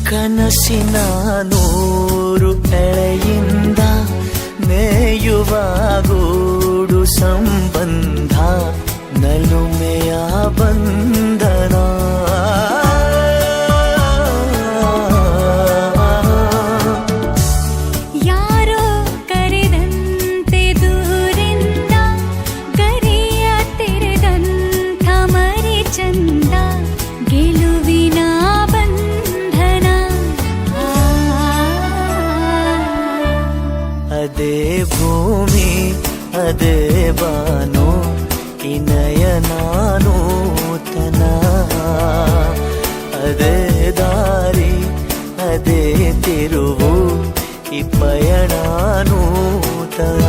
ಕನಸಿನ ನೂರು ಎಳೆಯಿಂದ ನೇಯುವ ಗೂಡು ಸಂಬಂಧ ನಲುಮೆಯ ಬಂಧನ. ಯಾರೋ ಕರೆದಂತೆ ದೂರಿಂದ ಗರಿಯ ತೆರೆದಂಥ ಮರಿ ಚಂದ ಗೆಲುವಿನ ಬಂಧನ. ಅದೇ ಭೂಮಿ ಅದೇ ಬಾನು ನಯನಾನೂತನ, ಅದೇ ದಾರಿ ಅದೇ ತಿರುವು ಈ ಪಯಣ ನೂತನ.